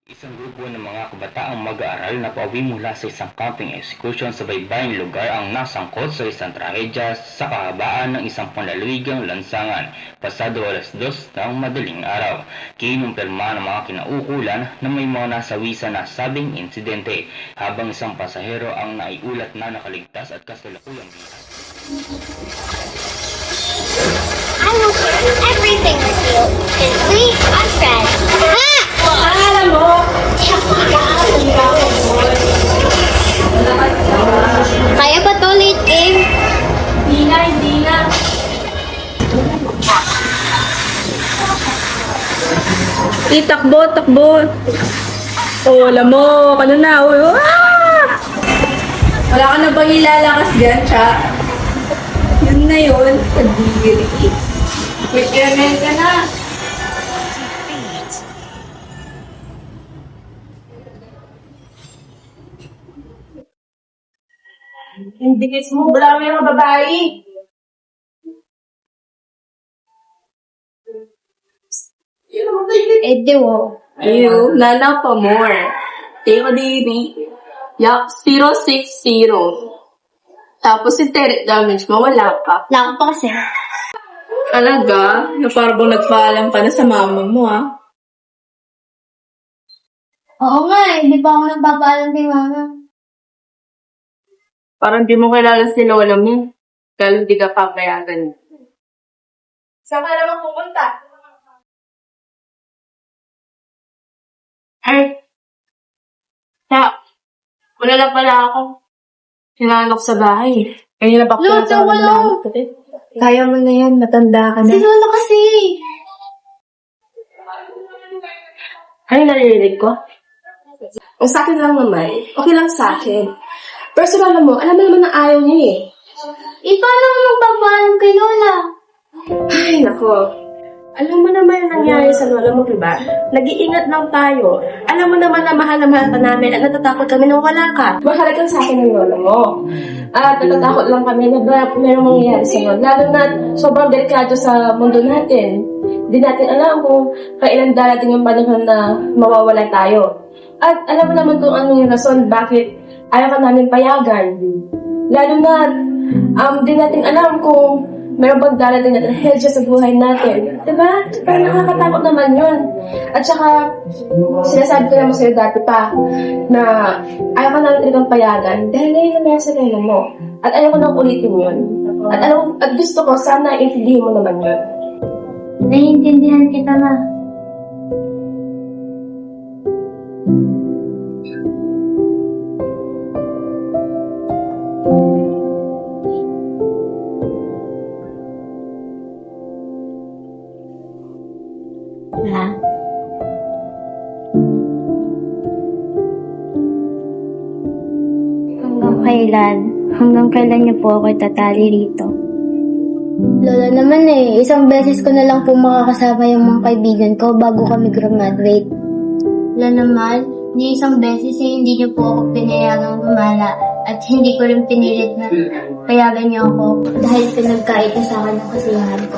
Isang grupo ng mga kabataang mag-aaral na pauwi mula sa isang camping excursion sa baybaying lugar ang nasangkot sa isang trahedya sa kahabaan ng isang panlalawigang lansangan pasado 2:00 ng madaling araw. Kinumpirma ng mga kinaukulan na may mga nasawi sa nasabing insidente, habang isang pasahero ang naiulat na nakaligtas at kasalukuyang bihas. I will share everything with you because we are friends. Alam mo, Kaya ba to late game? hindi na. Takbo. Oh, alam mo, ano na, Wala ka na bang ilalakas dyan, Cha? Yun na yun, kadiri. Quick ka na. Hindi kiss mo, marami ng babae. Ew. Nana pa more. Teko diri. Yak 060. Tapos internet damage mo, wala pa. Wala ko pa kasi. Talaga? Yung parang nagpaalam ka na sa mama mo, Oo nga, hindi pa ako nagpapaalam kay mama. Parang di mo kilala si lola mo. Dahil hindi ka papayagan. Saan ka naman pupunta? Ay, wala lang pala ako. Sinanok sa bahay. Kaya na bakit Lola, wala. Kaya mo na yan, matanda ka Si Lola kasi. Ano narinig ko? Ang sa akin lang naman, okay lang sa akin. Personal mo, alam mo naman na ayaw niya Paano mo magpapaalam kay Lola? Ay, nako. Alam mo naman ang nangyari sa lola mo, diba? Nag-iingat lang tayo. Alam mo naman na mahal ka namin at natatakot kami nang wala ka. Mahalagang sa akin ng lola mo. At natatakot lang kami na mayroong mangyayari sa'yo. Lalo na sobrang delikado sa mundo natin. Hindi natin alam kung kailan darating yung panahon na mawawala tayo. At alam mo naman kung ano yung rason bakit ayaw ka namin payagan. Lalo na di natin alam kung mayroon bang darating na trahedya sa buhay natin. Diba? Parang nakakatakot naman yun. At saka, sinasabi ko naman sa'yo dati pa na ayaw ka namin talagang payagan dahil ngayon na nasa relo mo. At ayaw ko nang ulitin yun. At gusto ko, sana intindihin mo naman yun. Naiintindihan kita na. Ha? Hanggang kailan niyo po ako itatali rito? Lola naman isang beses ko na lang po makakasama yung mga kaibigan ko bago kami graduate. Lola naman, ni isang beses hindi niyo po ako pinayagang gumala at hindi ko rin pinilit na payagan niyo ako dahil pinagkait niyo sa akin ang kasiyahan ko.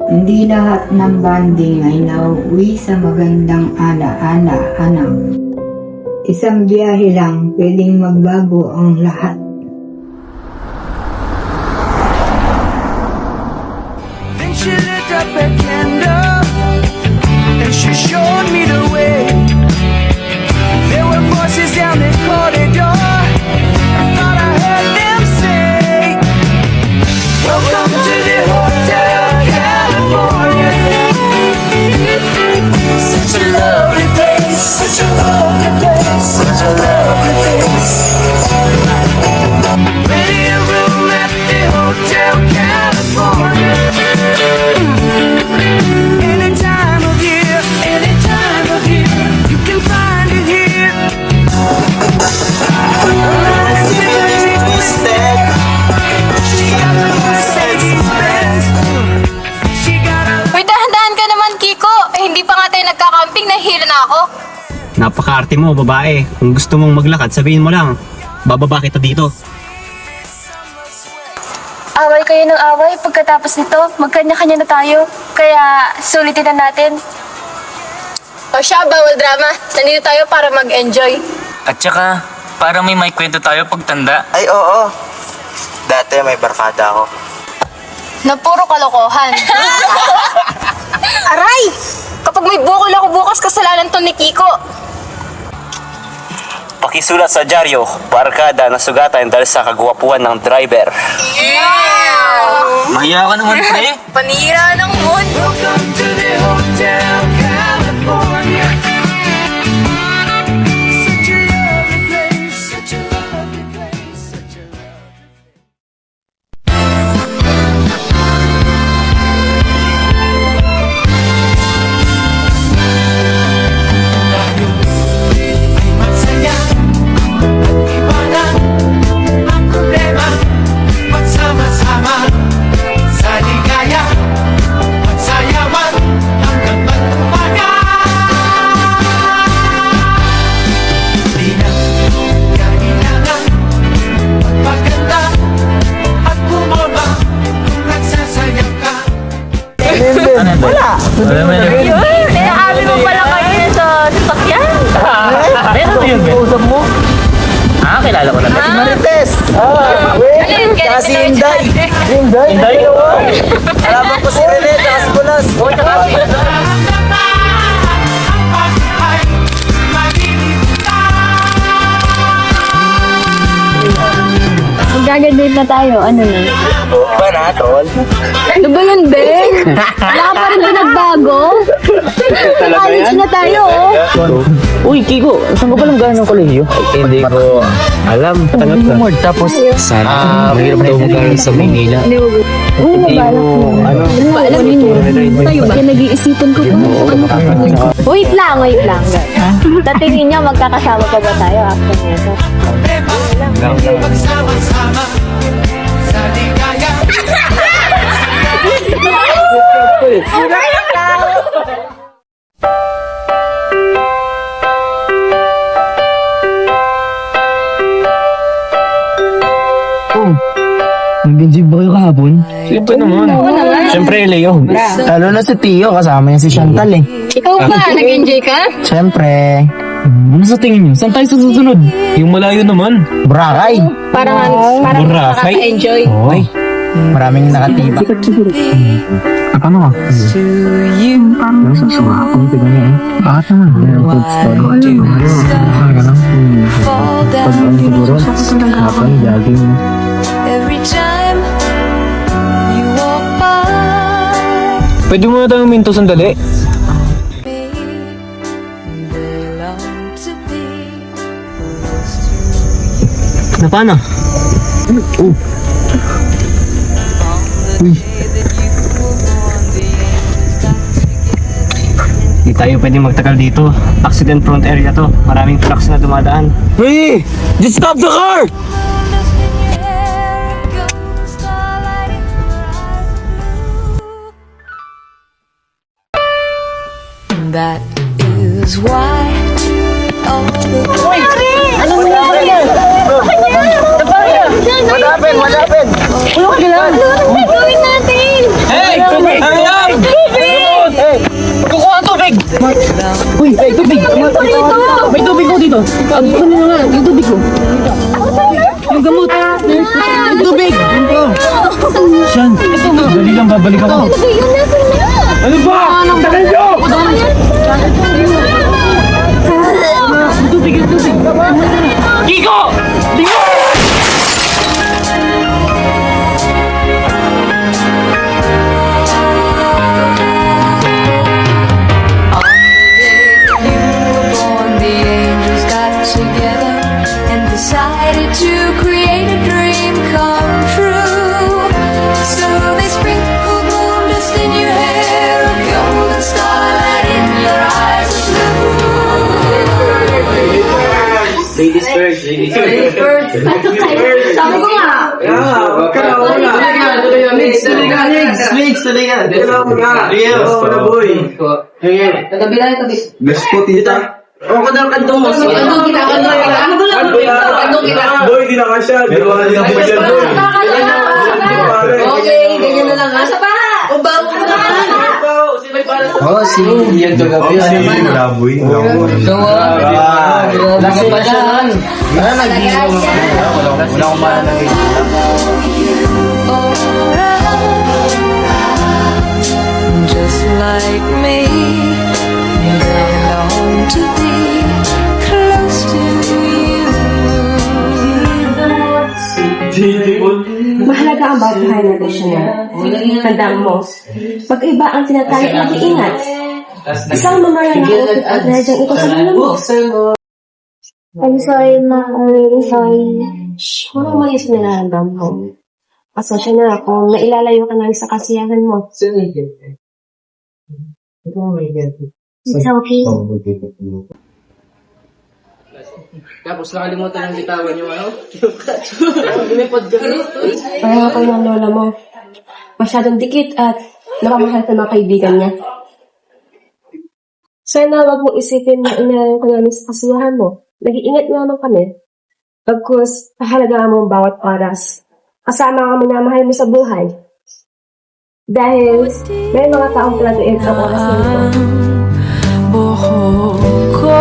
Hindi lahat ng banding ay nauwi sa magandang ala-ala, anak. Isang biyahe lang pwedeng magbago ang lahat. Then she lit up a candle and she showed me the way. There were voices down the corridor. I thought I heard them say, "Welcome to the Hotel California." Such a lovely place, such a lovely place, such a lovely place. Ready a room at the Hotel California. Any time of year, you can find it here. Napaka-arte mo, babae. Kung gusto mong maglakad, sabihin mo lang. Bababa kita dito. Away kayo ng away. Pagkatapos nito, magkanya-kanya na tayo. Kaya, sulitin na natin. O siya, bawal drama. Nandito tayo para mag-enjoy. At saka, parang may kwento tayo pagtanda. Ay, oo. Dati may barkada ako. Na puro kalokohan. Aray! Kapag may bukol ako bukas, kasalanan to ni Kiko. Pakisulat sa dyaryo, barkada na sugatan dahil sa kagwapuan ng driver. Mahiya ka naman, pre. Panira ng mood. Welcome to the Hotel California. Such a lovely place, such a lovely place, such a lovely ay masaya at iba na ang problema. Magsama-sama sa ligaya, magsayawan hanggang mag-umaga. Di na kailangan magpaganda at bumaba kung nagsasayang ka. Naaami mo pala kayo sa sasakyan. Meron yun, Ben. Usap mo? Ah, kilala ko na. Si Marites. Alin, Tsaka si Inday. Hindi ko. Alaman ko si Rene, tsaka si Bulas. Mag-graduate na tayo. Ano na? Ba na, tol? Ano ba yun, Ben? Wala ka pa rin ba nagbago? College na tayo, oh. Uy, Kiko, saan ka ba lang galing ng kolehiyo? Hindi ko alam. Tangat ka. Tapos, sana mahirap daw mag-aral sa Maynila. Uy, nabalak mo. Alam niyo, tayo ba? Nag-iisipan ko kung Wait lang. Sa tingin niyo, magkakasama pa ba tayo after nito? Magsama-sama sa ligaya. Nag-enjoy ba kayo kahapon? Siyempre naman. Siyempre, Leo. Lalo na si Tio, kasama niya si Chantal eh. Ikaw ba? Nag-enjoy ka? Siyempre, Ano sa tingin niyo? Saan tayo sa susunod? Yung malayo naman. Boracay. Parang Boracay? nakaka-enjoy. Ay, Maraming nakatiba. ano ka? Parang sasama ako. Tignan niya eh. Bakit naman? Food stall. Talaga lang. Pag ano siguro? Kapag jogging. Every time you walk by Pwede mo na tayong minto sandali? me, they long to be. Na paano? Oh. Uy. Di tayo pwede magtagal dito. Accident prone area to. Maraming trucks na dumadaan. Hey! Just stop the car! That is why all the Ano nangyari? What happened? What happened? Ano gawin natin? Hey! Tubig! Hurry up! Hey! Kukuha ang tubig! Uy! Hey! Tubig! May tubig ko dito! Ano nga? Yung tubig ko! Yung gamot! Yung tubig! Siyan! Dali lang, babalik ako! Ano ba? Tagal nyo! Yung tubig! Yung tubig! Kiko! Kiko! the angels got together and decided to create a dream come true. So they sprinkled moon dust in your hair, a golden starlight in your eyes of blue. Ladies first. Sabi ko nga. Gas po, tita. Boy, di na kasya. Di ba na po siya, boy? Okay, ganyan na lang ha. O bago mo naman. Oh, si Ian kagabi. Laboy. Lasa pa siya. Wala nag-iwan. Wala akong malalagay. Just like me, you long to be close to you. Mahalaga ang bawat buhay na relasyon niya. Tandaan mo, pag-iba ang tinatangit na iingat. Isang mamayan na upit at nadyang ito sa bulan mo. I'm sorry, ma. I'm really sorry. Shh, walang mali sa nararamdaman mo. Pasensya na kung nailalayo ka na sa kasiyahan mo. It's okay. Tapos nakalimutan ng bitawan yung ano? Kaya ako ng lola mo. Masyadong dikit at napamahal sa mga kaibigan niya. Sana wag mong isipin na inalang ko namin sa kasiyahan mo. Nag-iingat naman kami. Pagkus, pahalagaan mo ang bawat oras. Kasama ang minamahal mo sa buhay. Dahil may mga taong pinag-iingat ang oras na ito. Buhok ko.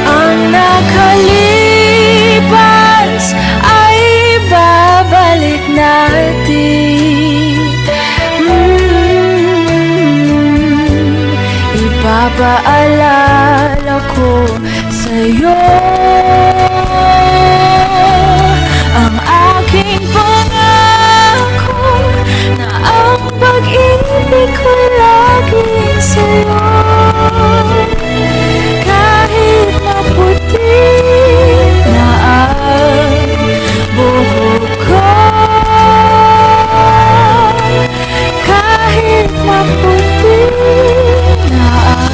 Ang nakalipas ay babalik natin. Ipapaalala ko sa'yo ang aking pangako na ang pag-ibig ko laging sa'yo. Kahit maputi na ang buhok ko, kahit maputi na ang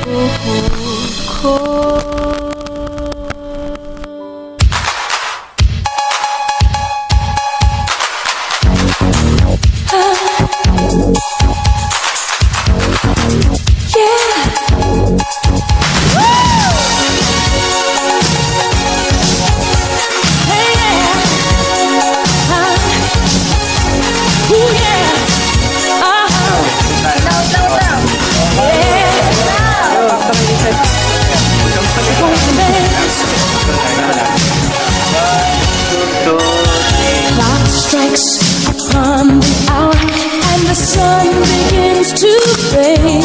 buhok ko. Clock strikes upon the hour and the sun begins to fade.